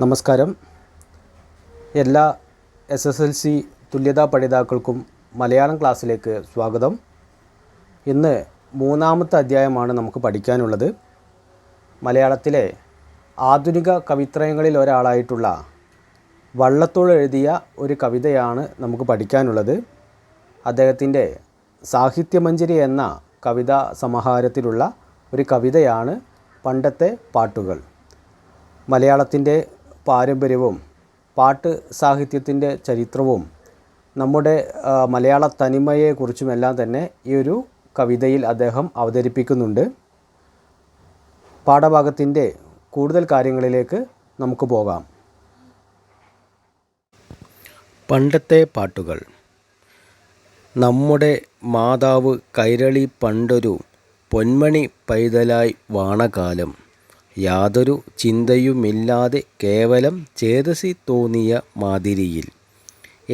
നമസ്കാരം. എല്ലാ SSLC തുല്യതാ പഠിതാക്കൾക്കും മലയാളം ക്ലാസ്സിലേക്ക് സ്വാഗതം. ഇന്ന് മൂന്നാമത്തെ അധ്യായമാണ് നമുക്ക് പഠിക്കാനുള്ളത്. മലയാളത്തിലെ ആധുനിക കവിത്രയങ്ങളിൽ ഒരാളായിട്ടുള്ള വള്ളത്തോൾ എഴുതിയ ഒരു കവിതയാണ് നമുക്ക് പഠിക്കാനുള്ളത്. അദ്ദേഹത്തിൻ്റെ സാഹിത്യമഞ്ജരി എന്ന കവിതാ സമാഹാരത്തിലുള്ള ഒരു കവിതയാണ് പണ്ടത്തെ പാട്ടുകൾ. മലയാളത്തിൻ്റെ പാരമ്പര്യവും പാട്ട് സാഹിത്യത്തിൻ്റെ ചരിത്രവും നമ്മുടെ മലയാള തനിമയെക്കുറിച്ചുമെല്ലാം തന്നെ ഈ ഒരു കവിതയിൽ അദ്ദേഹം അവതരിപ്പിക്കുന്നുണ്ട്. പാഠഭാഗത്തിൻ്റെ കൂടുതൽ കാര്യങ്ങളിലേക്ക് നമുക്ക് പോകാം. പണ്ടത്തെ പാട്ടുകൾ. നമ്മുടെ മാതാവ് കൈരളി പണ്ടൊരു പൊന്മണി പൈതലായി വാണകാലം. യാതൊരു ചിന്തയുമില്ലാതെ കേവലം ചേതസി തോന്നിയ മാതിരിയിൽ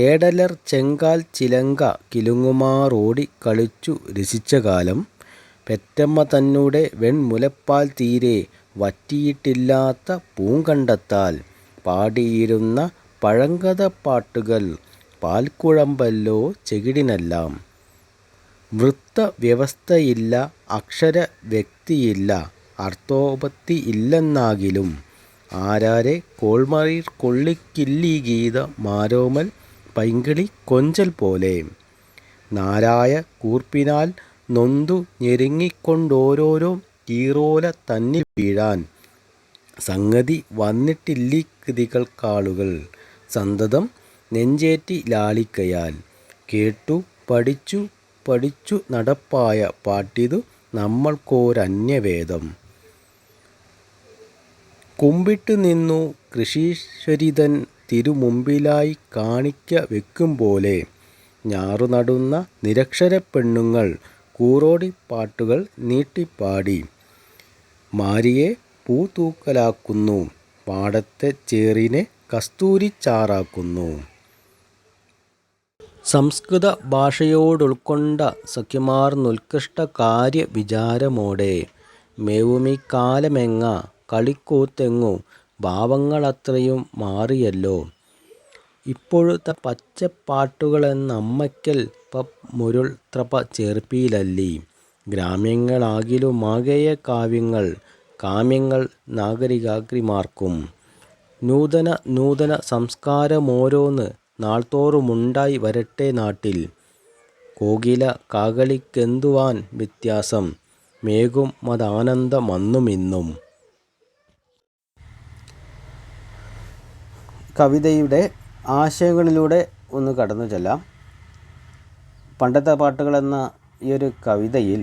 ഏടലർ ചെങ്കാൽ ചിലങ്ക കിലുങ്ങുമാറോടി കളിച്ചു രസിച്ച കാലം. പെറ്റമ്മ തന്നൂടെ വെൺമുലപ്പാൽ തീരെ വറ്റിയിട്ടില്ലാത്ത പൂങ്കണ്ടത്താൽ പാടിയിരുന്ന പഴങ്കഥ പാട്ടുകൾ പാൽക്കുഴമ്പല്ലോ ചെകിടിനെല്ലാം. വൃത്തവ്യവസ്ഥയില്ല, അക്ഷര വ്യക്തിയില്ല, അർത്ഥോപത്തി ഇല്ലെന്നാകിലും ആരാരെ കോൾമറിർ കൊള്ളിക്കില്ലീ ഗീത മാരോമൽ പൈങ്കിളി കൊഞ്ചൽ പോലെ. നാരായ കൂർപ്പിനാൽ നൊന്തു ഞെരുങ്ങിക്കൊണ്ടോരോരോ ഈറോല തന്നിൽ വീഴാൻ സംഗതി വന്നിട്ടില്ലീ കൃതികൾക്കാളുകൾ സന്തതം നെഞ്ചേറ്റി ലാളിക്കയാൽ. കേട്ടു പഠിച്ചു പഠിച്ചു നടപ്പായ പാട്ടിതു നമ്മൾക്കോരന്യവേദം. കുമ്പിട്ട് നിന്നു കൃഷീശ്വരിതൻ തിരുമുമ്പിലായി കാണിക്ക വെക്കും പോലെ ഞാറു നടുന്ന നിരക്ഷര പെണ്ണുങ്ങൾ കൂറോടി പാട്ടുകൾ നീട്ടിപ്പാടി മാരിയെ പൂത്തൂക്കലാക്കുന്നു, പാടത്തെ ചേറിനെ കസ്തൂരിച്ചാറാക്കുന്നു. സംസ്കൃത ഭാഷയോടുൾക്കൊണ്ട സഖ്യമാർന്നുത്കൃഷ്ട കാര്യ വിചാരമോടെ മേവുമിക്കാലമെങ്ങ കളിക്കൂത്തെങ്ങു ഭാവങ്ങളത്രയും മാറിയല്ലോ. ഇപ്പോഴത്തെ പച്ചപ്പാട്ടുകളെന്നമ്മയ്ക്കൽ മുരുൾത്രപ ചേർപ്പീലല്ലി. ഗ്രാമ്യങ്ങളാകിലുമാകയ കാവ്യങ്ങൾ കാമ്യങ്ങൾ നാഗരികാഗ്രിമാർക്കും. നൂതന നൂതന സംസ്കാരമോരോന്ന് നാൾതോറുമുണ്ടായി വരട്ടെ നാട്ടിൽ. കോകില കാകളിക്കെന്തുവാൻ വ്യത്യാസം, മേകും മതാനന്ദമന്നുമിന്നും. കവിതയുടെ ആശയങ്ങളിലൂടെ ഒന്ന് കടന്നു ചെല്ലാം. പണ്ടത്തെ പാട്ടുകളെന്ന ഈ ഒരു കവിതയിൽ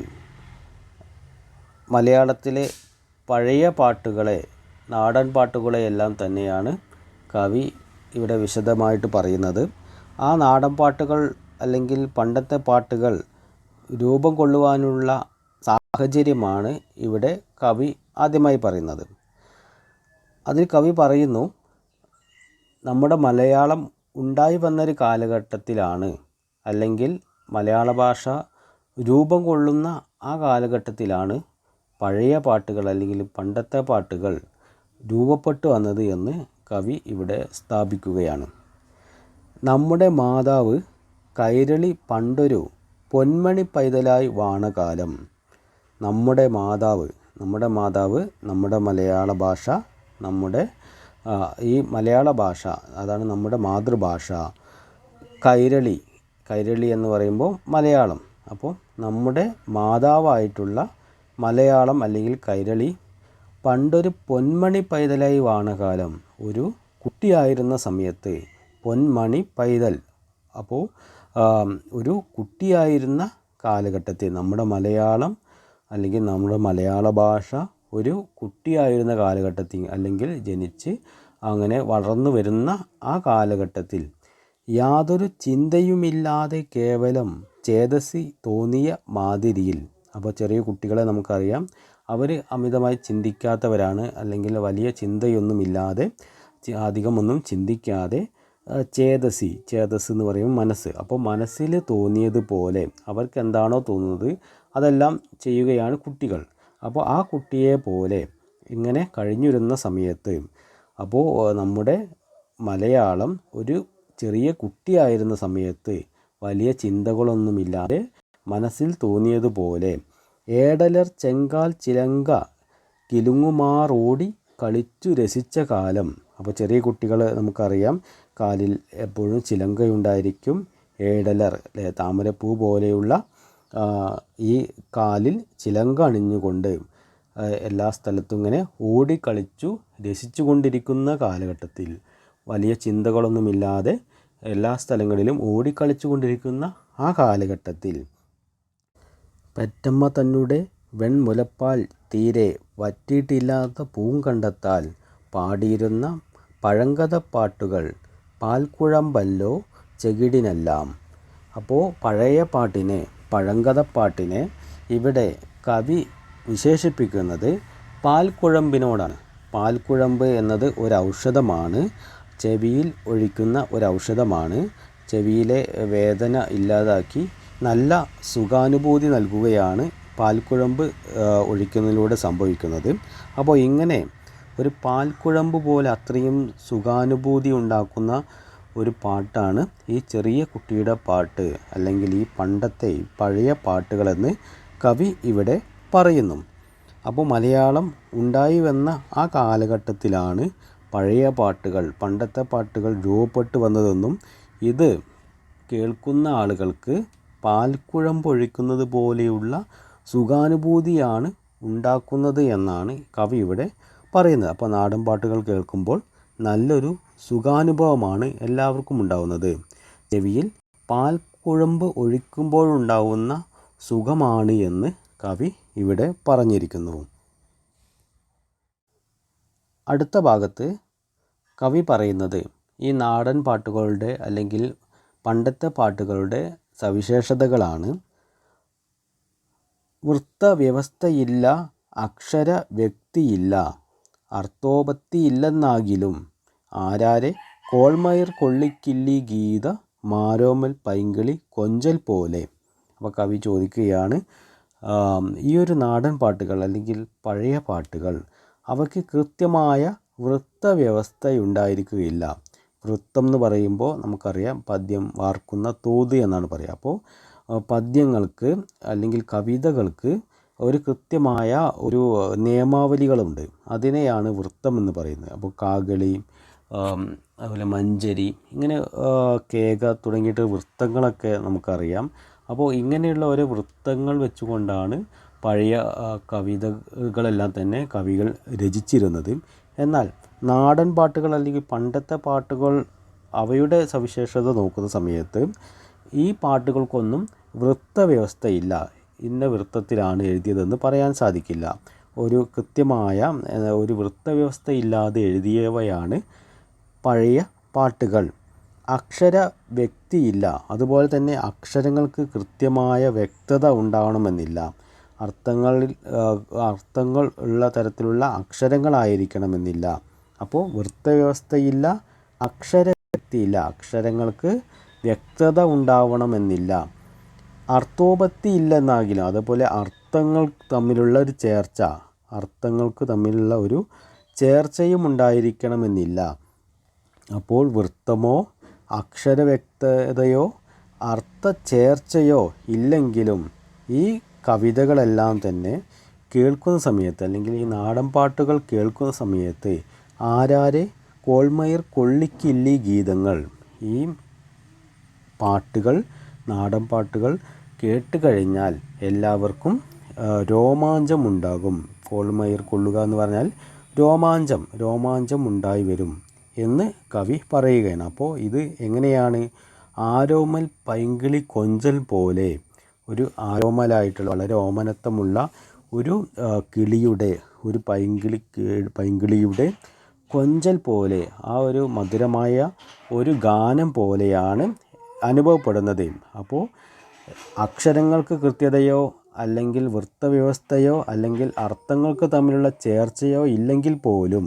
മലയാളത്തിലെ പഴയ പാട്ടുകളെ, നാടൻ പാട്ടുകളെയെല്ലാം തന്നെയാണ് കവി ഇവിടെ വിശദമായിട്ട് പറയുന്നത്. ആ നാടൻ പാട്ടുകൾ അല്ലെങ്കിൽ പണ്ടത്തെ പാട്ടുകൾ രൂപം കൊള്ളുവാനുള്ള സാഹചര്യമാണ് ഇവിടെ കവി ആദ്യമായി പറയുന്നത്. അതിൽ കവി പറയുന്നു, നമ്മുടെ മലയാളം ഉണ്ടായി വന്നൊരു കാലഘട്ടത്തിലാണ്, അല്ലെങ്കിൽ മലയാള ഭാഷ രൂപം കൊള്ളുന്ന ആ കാലഘട്ടത്തിലാണ് പഴയ പാട്ടുകൾ അല്ലെങ്കിൽ പണ്ടത്തെ പാട്ടുകൾ രൂപപ്പെട്ടു വന്നത് എന്ന് കവി ഇവിടെ സ്ഥാപിക്കുകയാണ്. നമ്മുടെ മാതാവ് കൈരളി പണ്ടൊരു പൊന്മണി പൈതലായി വാണകാലം. നമ്മുടെ മാതാവ് നമ്മുടെ മലയാള ഭാഷ, നമ്മുടെ ഈ മലയാള ഭാഷ അതാണ് നമ്മുടെ മാതൃഭാഷ. കൈരളി എന്ന് പറയുമ്പോൾ മലയാളം. അപ്പോൾ നമ്മുടെ മാതാവായിട്ടുള്ള മലയാളം അല്ലെങ്കിൽ കൈരളി പണ്ടൊരു പൊന്മണി പൈതലായി വാണകാലം. ഒരു കുട്ടിയായിരുന്ന സമയത്ത് പൊന്മണി പൈതൽ, അപ്പോൾ ഒരു കുട്ടിയായിരുന്ന കാലഘട്ടത്തിൽ നമ്മുടെ മലയാളം അല്ലെങ്കിൽ നമ്മുടെ മലയാള ഭാഷ ഒരു കുട്ടിയായിരുന്ന കാലഘട്ടത്തിൽ അല്ലെങ്കിൽ ജനിച്ച് അങ്ങനെ വളർന്നു വരുന്ന ആ കാലഘട്ടത്തിൽ യാതൊരു ചിന്തയുമില്ലാതെ കേവലം ചേതസി തോന്നിയ മാതിരിയിൽ. അപ്പോൾ ചെറിയ കുട്ടികളെ നമുക്കറിയാം, അവർ അമിതമായി ചിന്തിക്കാത്തവരാണ്, അല്ലെങ്കിൽ വലിയ ചിന്തയൊന്നുമില്ലാതെ അധികമൊന്നും ചിന്തിക്കാതെ ചേതസ് എന്ന് പറയുമ്പോൾ മനസ്സ്. അപ്പോൾ മനസ്സിൽ തോന്നിയതുപോലെ അവർക്ക് എന്താണോ തോന്നുന്നത് അതെല്ലാം ചെയ്യുകയാണ് കുട്ടികൾ. അപ്പോൾ ആ കുട്ടിയെ പോലെ ഇങ്ങനെ കഴിഞ്ഞിരുന്ന സമയത്ത് അപ്പോൾ നമ്മുടെ മലയാളം ഒരു ചെറിയ കുട്ടിയായിരുന്ന സമയത്ത് വലിയ ചിന്തകളൊന്നുമില്ലാതെ മനസ്സിൽ തോന്നിയതുപോലെ ഏടലർ ചെങ്കാൽ ചിലങ്ക കിലുങ്ങുമാറോടി കളിച്ചു രസിച്ച കാലം. അപ്പോൾ ചെറിയ കുട്ടികൾ നമുക്കറിയാം കാലിൽ എപ്പോഴും ചിലങ്കയുണ്ടായിരിക്കും. ഏടലർ അല്ലെ, താമരപ്പൂ പോലെയുള്ള ഈ കാലിൽ ചിലങ്ക അണിഞ്ഞുകൊണ്ട് എല്ലാ സ്ഥലത്തും ഇങ്ങനെ ഓടിക്കളിച്ചു രസിച്ചു കൊണ്ടിരിക്കുന്ന കാലഘട്ടത്തിൽ, വലിയ ചിന്തകളൊന്നുമില്ലാതെ എല്ലാ സ്ഥലങ്ങളിലും ഓടിക്കളിച്ചു കൊണ്ടിരിക്കുന്ന ആ കാലഘട്ടത്തിൽ പെറ്റമ്മ തന്നെ വെൺമുലപ്പാൽ തീരെ വറ്റിയിട്ടില്ലാത്ത പൂങ്കണ്ടത്താൽ പാടിയിരുന്ന പഴങ്കഥ പാട്ടുകൾ പാൽക്കുഴമ്പല്ലോ ചെകിടിനെല്ലാം. അപ്പോൾ പഴയ പാട്ടിനെ, പഴങ്കഥപ്പാട്ടിനെ ഇവിടെ കവി വിശേഷിപ്പിക്കുന്നത് പാൽക്കുഴമ്പിനോടാണ്. പാൽക്കുഴമ്പ് എന്നത് ഒരൗഷധമാണ്, ചെവിയിൽ ഒഴിക്കുന്ന ഒരൗഷധമാണ്. ചെവിയിലെ വേദന ഇല്ലാതാക്കി നല്ല സുഖാനുഭൂതി നൽകുകയാണ് പാൽക്കുഴമ്പ് ഒഴിക്കുന്നതിലൂടെ സംഭവിക്കുന്നത്. അപ്പോൾ ഇങ്ങനെ ഒരു പാൽക്കുഴമ്പ് പോലെ അത്രയും സുഖാനുഭൂതി ഉണ്ടാക്കുന്ന ഒരു പാട്ടാണ് ഈ ചെറിയ കുട്ടിയുടെ പാട്ട്, അല്ലെങ്കിൽ ഈ പണ്ടത്തെ പഴയ പാട്ടുകളെന്ന് കവി ഇവിടെ പറയുന്നു. അപ്പോൾ മലയാളം ഉണ്ടായി വന്ന ആ കാലഘട്ടത്തിലാണ് പഴയ പാട്ടുകൾ, പണ്ടത്തെ പാട്ടുകൾ രൂപപ്പെട്ടു വന്നതെന്നും ഇത് കേൾക്കുന്ന ആളുകൾക്ക് പാൽക്കുഴമ്പൊഴിക്കുന്നത് പോലെയുള്ള സുഖാനുഭൂതിയാണ് ഉണ്ടാക്കുന്നത് എന്നാണ് കവി ഇവിടെ പറയുന്നത്. അപ്പോൾ നാടൻ പാട്ടുകൾ കേൾക്കുമ്പോൾ നല്ലൊരു സുഖാനുഭവമാണ് എല്ലാവർക്കും ഉണ്ടാകുന്നത്. ചെവിയിൽ പാൽക്കുഴമ്പ് ഒഴിക്കുമ്പോഴുണ്ടാവുന്ന സുഖമാണ് എന്ന് കവി ഇവിടെ പറഞ്ഞിരിക്കുന്നു. അടുത്ത ഭാഗത്ത് കവി പറയുന്നത് ഈ നാടൻ പാട്ടുകളുടെ അല്ലെങ്കിൽ പണ്ടത്തെ പാട്ടുകളുടെ സവിശേഷതകളാണ്. വൃത്തവ്യവസ്ഥയില്ല, അക്ഷര വ്യക്തിയില്ല, അർത്ഥോപത്തിയില്ലെന്നാകിലും ആരാരെ കോൾമയിർ കൊള്ളിക്കില്ലി ഗീത മാരോമൽ പൈങ്കിളി കൊഞ്ചൽ പോലെ. അപ്പോൾ കവി ചോദിക്കുകയാണ്, ഈ ഒരു നാടൻ പാട്ടുകൾ അല്ലെങ്കിൽ പഴയ പാട്ടുകൾ അവയ്ക്ക് കൃത്യമായ വൃത്തവ്യവസ്ഥയുണ്ടായിരിക്കുകയില്ല. വൃത്തം എന്ന് പറയുമ്പോൾ നമുക്കറിയാം പദ്യം വാർക്കുന്ന തോത് എന്നാണ് പറയുക. അപ്പോൾ പദ്യങ്ങൾക്ക് അല്ലെങ്കിൽ കവിതകൾക്ക് ഒരു കൃത്യമായ ഒരു നിയമാവലികളുണ്ട്. അതിനെയാണ് വൃത്തം എന്ന് പറയുന്നത്. അപ്പോൾ കാകളി, അതുപോലെ മഞ്ചരി, ഇങ്ങനെ കേക തുടങ്ങിയിട്ട് വൃത്തങ്ങളൊക്കെ നമുക്കറിയാം. അപ്പോൾ ഇങ്ങനെയുള്ള ഓരോ വൃത്തങ്ങൾ വെച്ചുകൊണ്ടാണ് പഴയ കവിതകളെല്ലാം തന്നെ കവികൾ രചിച്ചിരുന്നത്. എന്നാൽ നാടൻ പാട്ടുകൾ അല്ലെങ്കിൽ പണ്ടത്തെ പാട്ടുകൾ അവയുടെ സവിശേഷത നോക്കുന്ന സമയത്ത് ഈ പാട്ടുകൾക്കൊന്നും വൃത്തവ്യവസ്ഥയില്ല. ഇന്ന വൃത്തത്തിലാണ് എഴുതിയതെന്ന് പറയാൻ സാധിക്കില്ല. ഒരു കൃത്യമായ ഒരു വൃത്തവ്യവസ്ഥയില്ലാതെ എഴുതിയവയാണ് പഴയ പാട്ടുകൾ. അക്ഷര വ്യക്തിയില്ല, അതുപോലെ തന്നെ അക്ഷരങ്ങൾക്ക് കൃത്യമായ വ്യക്തത ഉണ്ടാവണമെന്നില്ല. അർത്ഥങ്ങൾ ഉള്ള തരത്തിലുള്ള അക്ഷരങ്ങളായിരിക്കണമെന്നില്ല. അപ്പോൾ വൃത്തവ്യവസ്ഥയില്ല, അക്ഷര വ്യക്തിയില്ല, അക്ഷരങ്ങൾക്ക് വ്യക്തത ഉണ്ടാവണമെന്നില്ല. അർത്ഥോപത്തി ഇല്ലെന്നാകിലും, അതുപോലെ അർത്ഥങ്ങൾ തമ്മിലുള്ള ഒരു ചേർച്ച, അർത്ഥങ്ങൾക്ക് തമ്മിലുള്ള ഒരു ചേർച്ചയും ഉണ്ടായിരിക്കണമെന്നില്ല. അപ്പോൾ വൃത്തമോ അക്ഷരവ്യക്തതയോ അർത്ഥചേർച്ചയോ ഇല്ലെങ്കിലും ഈ കവിതകളെല്ലാം തന്നെ കേൾക്കുന്ന സമയത്ത്, അല്ലെങ്കിൽ ഈ നാടൻ പാട്ടുകൾ കേൾക്കുന്ന സമയത്ത് ആരാരെ കോൾമയിർ കൊള്ളിക്കില്ലി ഗീതങ്ങൾ, ഈ പാട്ടുകൾ, നാടൻ പാട്ടുകൾ കേട്ട് കഴിഞ്ഞാൽ എല്ലാവർക്കും രോമാഞ്ചമുണ്ടാകും. കോൾമയിർ കൊള്ളുക എന്ന് പറഞ്ഞാൽ രോമാഞ്ചം ഉണ്ടായി വരും എന്ന് കവി പറയുകയാണ്. അപ്പോൾ ഇത് എങ്ങനെയാണ്? ആരോമൽ പൈങ്കിളി കൊഞ്ചൽ പോലെ, ഒരു ആരോമലായിട്ടുള്ള വളരെ ഓമനത്വമുള്ള ഒരു കിളിയുടെ, ഒരു പൈങ്കിളിയുടെ കൊഞ്ചൽ പോലെ, ആ ഒരു മധുരമായ ഒരു ഗാനം പോലെയാണ് അനുഭവപ്പെടുന്നത്. അപ്പോൾ അക്ഷരങ്ങൾക്ക് കൃത്യതയോ അല്ലെങ്കിൽ വൃത്തവ്യവസ്ഥയോ അല്ലെങ്കിൽ അർത്ഥങ്ങൾക്ക് തമ്മിലുള്ള ചേർച്ചയോ ഇല്ലെങ്കിൽ പോലും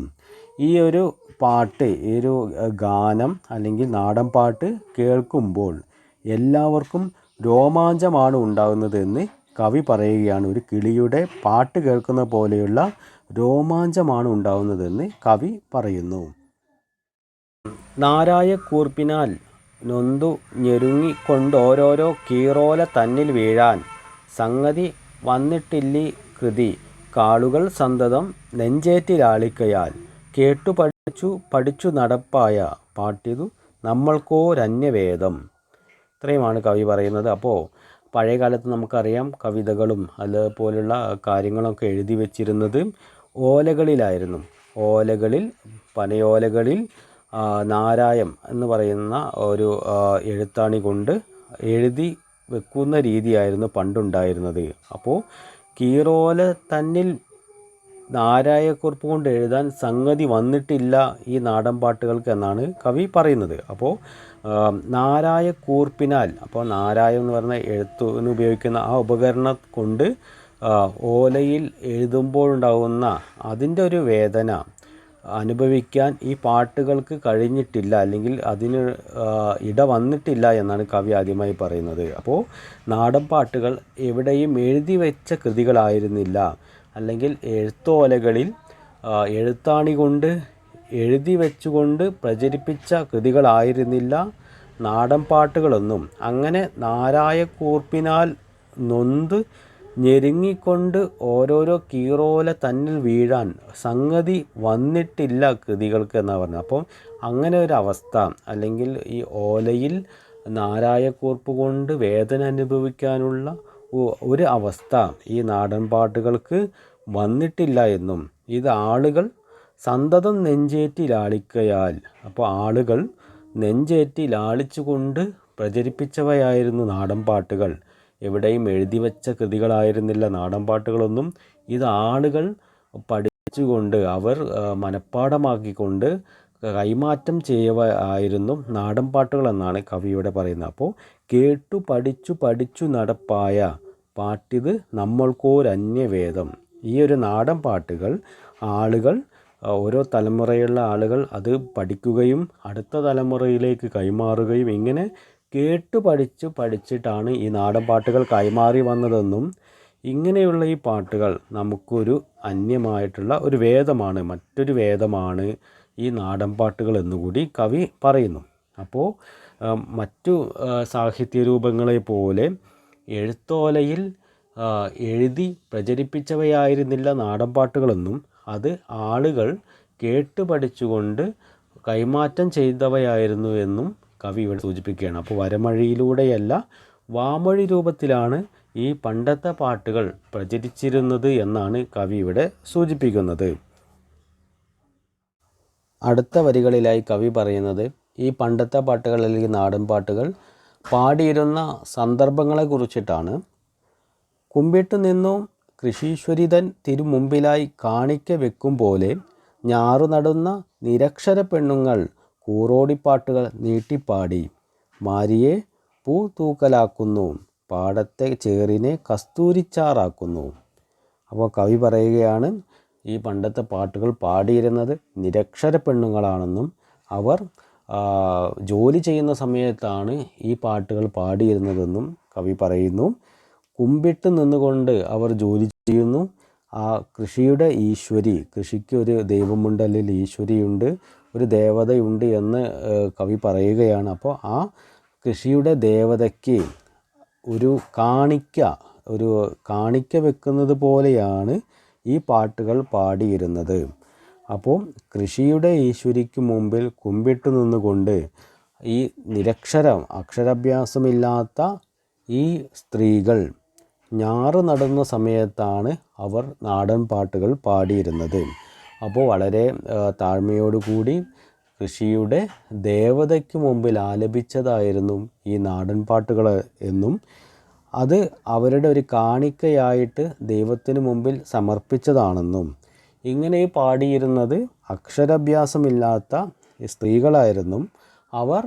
ഈ ഒരു പാട്ട്, ഈ ഒരു ഗാനം അല്ലെങ്കിൽ നാടൻ പാട്ട് കേൾക്കുമ്പോൾ എല്ലാവർക്കും രോമാഞ്ചമാണ് ഉണ്ടാകുന്നതെന്ന് കവി പറയുകയാണ്. ഒരു കിളിയുടെ പാട്ട് കേൾക്കുന്ന പോലെയുള്ള രോമാഞ്ചമാണ് ഉണ്ടാകുന്നതെന്ന് കവി പറയുന്നു. നാരായക്കൂർപ്പിനാൽ നൊന്തു ഞെരുങ്ങിക്കൊണ്ടോരോരോ കീറോല തന്നിൽ വീഴാൻ സംഗതി വന്നിട്ടില്ലി കൃതി കാളുകൾ സന്തതം നെഞ്ചേറ്റിലാളിക്കയാൽ കേട്ടു പഠിച്ചു നടപ്പായ പാട്ടിതു നമ്മൾക്കോരന്യവേദം. ഇത്രയുമാണ് കവി പറയുന്നത്. അപ്പോൾ പഴയ കാലത്ത് നമുക്കറിയാം കവിതകളും അതുപോലുള്ള കാര്യങ്ങളൊക്കെ എഴുതി വച്ചിരുന്നത് ഓലകളിലായിരുന്നു. ഓലകളിൽ പനയോലകളിൽ നാരായം എന്ന് പറയുന്ന ഒരു എഴുത്താണി കൊണ്ട് എഴുതി വെക്കുന്ന രീതിയായിരുന്നു പണ്ടുണ്ടായിരുന്നത്. അപ്പോൾ കീറോല തന്നിൽ നാരായക്കുറിപ്പ് കൊണ്ട് എഴുതാൻ സംഗതി വന്നിട്ടില്ല ഈ നാടൻ പാട്ടുകൾക്ക് എന്നാണ് കവി പറയുന്നത്. അപ്പോൾ നാരായക്കൂർപ്പിനാൽ, അപ്പോൾ നാരായം എന്ന് പറഞ്ഞ എഴുത്തിന് ഉപയോഗിക്കുന്ന ആ ഉപകരണം കൊണ്ട് ഓലയിൽ എഴുതുമ്പോഴുണ്ടാകുന്ന അതിൻ്റെ ഒരു വേദന അനുഭവിക്കാൻ ഈ പാട്ടുകൾക്ക് കഴിഞ്ഞിട്ടില്ല, അല്ലെങ്കിൽ അതിന് ഇട വന്നിട്ടില്ല എന്നാണ് കവി ആദ്യമായി പറയുന്നത്. അപ്പോൾ നാടൻ പാട്ടുകൾ എവിടെയും എഴുതി വെച്ച കൃതികളായിരുന്നില്ല, അല്ലെങ്കിൽ എഴുത്തോലകളിൽ എഴുത്താണി കൊണ്ട് എഴുതി വെച്ചുകൊണ്ട് പ്രചരിപ്പിച്ച കൃതികളായിരുന്നില്ല നാടൻ പാട്ടുകളൊന്നും. അങ്ങനെ നാരായക്കൂർപ്പിനാൽ നൊന്ത് ഞെരുങ്ങിക്കൊണ്ട് ഓരോരോ കീറോല തന്നിൽ വീഴാൻ സംഗതി വന്നിട്ടില്ല കൃതികൾക്ക് എന്നാണ് പറഞ്ഞത്. അപ്പം അങ്ങനെ ഒരു അവസ്ഥ, അല്ലെങ്കിൽ ഈ ഓലയിൽ നാരായക്കൂർപ്പ് കൊണ്ട് വേദന അനുഭവിക്കാനുള്ള ഒരു അവസ്ഥ ഈ നാടൻ പാട്ടുകൾക്ക് വന്നിട്ടില്ല എന്നും, ഇത് ആളുകൾ സന്തതം നെഞ്ചേറ്റി ലാളിക്കയാൽ, അപ്പോൾ ആളുകൾ നെഞ്ചേറ്റി ലാളിച്ചുകൊണ്ട് പ്രചരിപ്പിച്ചവയായിരുന്നു നാടൻ പാട്ടുകൾ. എവിടെയും എഴുതി വച്ച കൃതികളായിരുന്നില്ല നാടൻ പാട്ടുകളൊന്നും. ഇത് ആളുകൾ പഠിച്ചുകൊണ്ട് അവർ മനഃപ്പാഠമാക്കിക്കൊണ്ട് കൈമാറ്റം ചെയ്യുക ആയിരുന്നു നാടൻ പാട്ടുകൾ എന്നാണ് കവിയുടെ പറയുന്നത്. അപ്പോൾ കേട്ടു പഠിച്ചു നടപ്പായ പാട്ടിത് നമ്മൾക്കോരന്യവേദം. ഈ ഒരു നാടൻ പാട്ടുകൾ ആളുകൾ, ഓരോ തലമുറയുള്ള ആളുകൾ അത് പഠിക്കുകയും അടുത്ത തലമുറയിലേക്ക് കൈമാറുകയും ഇങ്ങനെ കേട്ടു പഠിച്ചിട്ടാണ് ഈ നാടൻ പാട്ടുകൾ കൈമാറി വന്നതെന്നും, ഇങ്ങനെയുള്ള ഈ പാട്ടുകൾ നമുക്കൊരു അന്യമായിട്ടുള്ള ഒരു വേദമാണ്, മറ്റൊരു വേദമാണ് ഈ നാടൻ പാട്ടുകൾ എന്നുകൂടി കവി പറയുന്നു. അപ്പോൾ മറ്റു സാഹിത്യരൂപങ്ങളെ പോലെ എഴുത്തോലയിൽ എഴുതി പ്രചരിപ്പിച്ചവയായിരുന്നില്ല നാടൻ പാട്ടുകളെന്നും, അത് ആളുകൾ കേട്ട് പഠിച്ചുകൊണ്ട് കൈമാറ്റം ചെയ്തവയായിരുന്നു എന്നും കവി ഇവിടെ സൂചിപ്പിക്കുകയാണ്. അപ്പോൾ വരമൊഴിയിലൂടെയല്ല, വാമൊഴി രൂപത്തിലാണ് ഈ പണ്ടത്തെ പാട്ടുകൾ പ്രചരിച്ചിരുന്നത് എന്നാണ് കവി ഇവിടെ സൂചിപ്പിക്കുന്നത്. അടുത്ത വരികളിലായി കവി പറയുന്നത് ഈ പണ്ടത്തെ പാട്ടുകൾ അല്ലെങ്കിൽ നാടൻ പാട്ടുകൾ പാടിയിരുന്ന സന്ദർഭങ്ങളെ കുറിച്ചിട്ടാണ്. കുമ്പിട്ട് നിന്നും കൃഷീശ്വരിതൻ തിരുമുമ്പിലായി കാണിക്ക വെക്കും പോലെ ഞാറു നടുന്ന നിരക്ഷര പെണ്ണുങ്ങൾ കൂറോടിപ്പാട്ടുകൾ നീട്ടിപ്പാടി മാരിയെ പൂ തൂക്കലാക്കുന്നു, പാടത്തെ ചേറിനെ കസ്തൂരിച്ചാറാക്കുന്നു. അപ്പോൾ കവി പറയുകയാണ് ഈ പണ്ടത്തെ പാട്ടുകൾ പാടിയിരുന്നത് നിരക്ഷര പെണ്ണുങ്ങളാണെന്നും, അവർ ജോലി ചെയ്യുന്ന സമയത്താണ് ഈ പാട്ടുകൾ പാടിയിരുന്നതെന്നും കവി പറയുന്നു. കുമ്പിട്ട് നിന്നുകൊണ്ട് അവർ ജോലി ചെയ്യുന്നു. ആ കൃഷിയുടെ ഈശ്വരി, കൃഷിക്ക് ഒരു ദൈവമുണ്ട്, അല്ലെങ്കിൽ ഈശ്വരിയുണ്ട്, ഒരു ദേവതയുണ്ട് എന്ന് കവി പറയുകയാണ്. അപ്പോൾ ആ കൃഷിയുടെ ദേവതയ്ക്ക് ഒരു കാണിക്ക വെക്കുന്നത് പോലെയാണ് ഈ പാട്ടുകൾ പാടിയിരുന്നത്. അപ്പോൾ കൃഷിയുടെ ഈശ്വരിക്ക് മുമ്പിൽ കുമ്പിട്ട് നിന്നുകൊണ്ട് ഈ അക്ഷരാഭ്യാസമില്ലാത്ത ഈ സ്ത്രീകൾ ഞാറ് നടുന്ന സമയത്താണ് അവർ നാടൻ പാട്ടുകൾ പാടിയിരുന്നത്. അപ്പോൾ വളരെ താഴ്മയോടുകൂടി കൃഷിയുടെ ദേവതയ്ക്ക് മുമ്പിൽ ആലപിച്ചതായിരുന്നു ഈ നാടൻ പാട്ടുകൾ എന്നും, അത് അവരുടെ ഒരു കാണിക്കയായിട്ട് ദൈവത്തിന് മുമ്പിൽ സമർപ്പിച്ചതാണെന്നും, ഇങ്ങനെ പാടിയിരുന്നത് അക്ഷരാഭ്യാസമില്ലാത്ത സ്ത്രീകളായിരുന്നു. അവർ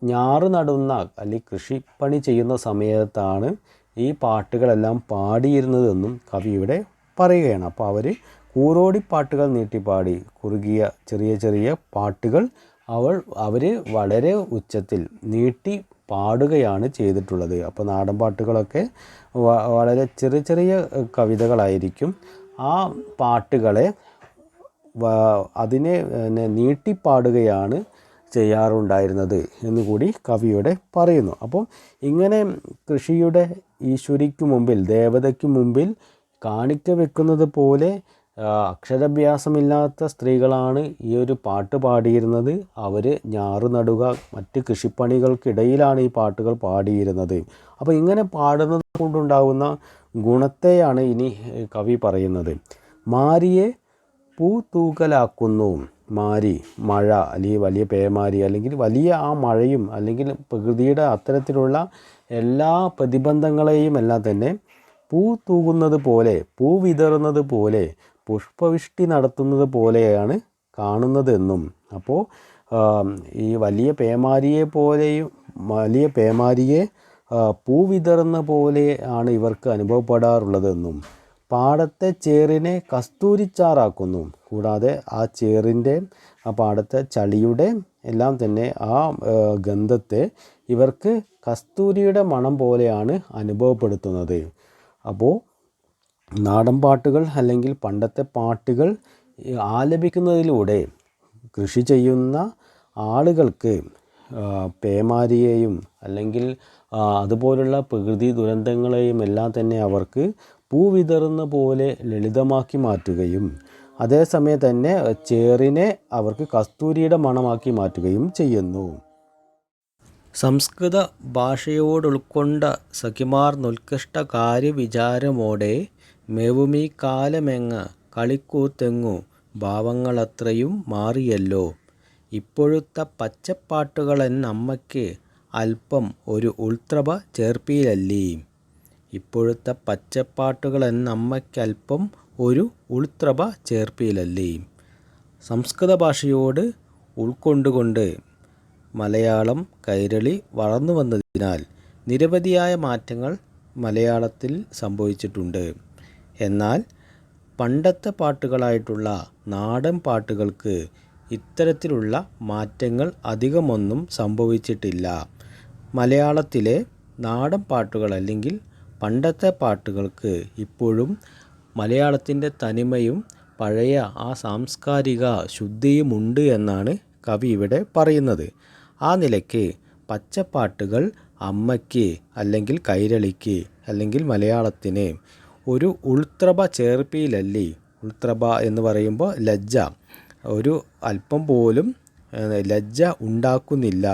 ഞാറ് നടുന്ന അല്ലെങ്കിൽ കൃഷിപ്പണി ചെയ്യുന്ന സമയത്താണ് ഈ പാട്ടുകളെല്ലാം പാടിയിരുന്നതെന്നും കവി ഇവിടെ പറയുകയാണ്. അപ്പോൾ അവർ കൂറോടിപ്പാട്ടുകൾ നീട്ടിപ്പാടി, കുറുകിയ ചെറിയ ചെറിയ പാട്ടുകൾ അവർ വളരെ ഉച്ചത്തിൽ നീട്ടി പാടുകയാണ് ചെയ്തിട്ടുള്ളത്. അപ്പോൾ നാടൻ പാട്ടുകളൊക്കെ വളരെ ചെറിയ ചെറിയ കവിതകളായിരിക്കും. ആ പാട്ടുകളെ അതിനെ നീട്ടിപ്പാടുകയാണ് ചെയ്യാറുണ്ടായിരുന്നത് എന്നുകൂടി കവിയുടെ പറയുന്നു. അപ്പോൾ ഇങ്ങനെ കൃഷിയുടെ ഈശ്വരിക്ക് മുമ്പിൽ, ദേവതയ്ക്ക് മുമ്പിൽ കാണിക്ക വെക്കുന്നത് പോലെ അക്ഷരാഭ്യാസമില്ലാത്ത സ്ത്രീകളാണ് ഈ ഒരു പാട്ട് പാടിയിരുന്നത്. അവർ ഞാറ് നടുക, മറ്റ് കൃഷിപ്പണികൾക്കിടയിലാണ് ഈ പാട്ടുകൾ പാടിയിരുന്നത്. അപ്പോൾ ഇങ്ങനെ പാടുന്നത് കൊണ്ടുണ്ടാകുന്ന ഗുണത്തെയാണ് ഇനി കവി പറയുന്നത്. മാരിയെ പൂത്തൂകലാക്കുന്നു. മാരി, മഴ, അല്ലെങ്കിൽ വലിയ പേമാരി, അല്ലെങ്കിൽ വലിയ ആ മഴയും അല്ലെങ്കിൽ പ്രകൃതിയുടെ അത്തരത്തിലുള്ള എല്ലാ പ്രതിബന്ധങ്ങളെയും എല്ലാം തന്നെ പൂ തൂകുന്നത് പോലെ, പൂ വിതറുന്നത് പോലെ, പുഷ്പവൃഷ്ടി നടത്തുന്നത് പോലെയാണ് കാണുന്നതെന്നും, അപ്പോൾ ഈ വലിയ പേമാരിയെ പൂ വിതറുന്ന പോലെ ആണ് ഇവർക്ക് അനുഭവപ്പെടാറുള്ളതെന്നും, പാടത്തെ ചേറിനെ കസ്തൂരിച്ചാറാക്കുന്നു. കൂടാതെ ആ ചേറിൻ്റെ, ആ പാടത്തെ ചളിയുടെ എല്ലാം തന്നെ ആ ഗന്ധത്തെ ഇവർക്ക് കസ്തൂരിയുടെ മണം പോലെയാണ് അനുഭവപ്പെടുത്തുന്നത്. അപ്പോൾ നാടൻ പാട്ടുകൾ അല്ലെങ്കിൽ പണ്ടത്തെ പാട്ടുകൾ ആലപിക്കുന്നതിലൂടെ കൃഷി ചെയ്യുന്ന ആളുകൾക്ക് പേമാരിയെയും അല്ലെങ്കിൽ അതുപോലുള്ള പ്രകൃതി ദുരന്തങ്ങളെയും എല്ലാം തന്നെ അവർക്ക് പൂ വിതറുന്ന പോലെ ലളിതമാക്കി മാറ്റുകയും അതേസമയം തന്നെ ചേറിനെ അവർക്ക് കസ്തൂരിയുടെ മണമാക്കി മാറ്റുകയും ചെയ്യുന്നു. സംസ്കൃത ഭാഷയോടുൾക്കൊണ്ട സഖിമാർന്നുത്കൃഷ്ട കാര്യവിചാരമോടെ മെവുമീ കാലമെങ്ങ കളിക്കൂത്തെങ്ങു ഭാവങ്ങളത്രയും മാറിയല്ലോ. ഇപ്പോഴത്തെ പച്ചപ്പാട്ടുകളെന്നമ്മയ്ക്ക് അല്പം ഒരു ഉൾത്രപ ചേർപ്പിലല്ലീ. ഇപ്പോഴത്തെ പച്ചപ്പാട്ടുകളെന്നമ്മയ്ക്കല്പം ഒരു ഉൾത്രപ ചേർപ്പിലല്ലീ. സംസ്കൃത ഭാഷയോട് ഉൾക്കൊണ്ടുകൊണ്ട് മലയാളം കൈരളി വളർന്നു വന്നതിനാൽ നിരവധിയായ മാറ്റങ്ങൾ മലയാളത്തിൽ സംഭവിച്ചിട്ടുണ്ട്. എന്നാൽ പണ്ടത്തെ പാട്ടുകളായിട്ടുള്ള നാടൻ പാട്ടുകൾക്ക് ഇത്തരത്തിലുള്ള മാറ്റങ്ങൾ അധികമൊന്നും സംഭവിച്ചിട്ടില്ല. മലയാളത്തിലെ നാടൻ പാട്ടുകൾ അല്ലെങ്കിൽ പണ്ടത്തെ പാട്ടുകൾക്ക് ഇപ്പോഴും മലയാളത്തിൻ്റെ തനിമയും പഴയ ആ സാംസ്കാരിക ശുദ്ധിയുമുണ്ട് എന്നാണ് കവി ഇവിടെ പറയുന്നത്. ആ നിലയ്ക്ക് പച്ചപ്പാട്ടുകൾ അമ്മയ്ക്ക് അല്ലെങ്കിൽ കൈരളിക്ക് അല്ലെങ്കിൽ മലയാളത്തിന് ഒരു ഉൾത്രപ ചേർപ്പിയിലല്ലി. ഉൾത്രപ എന്ന് പറയുമ്പോൾ ലജ്ജ, ഒരു അല്പം പോലും ലജ്ജ ഉണ്ടാക്കുന്നില്ല.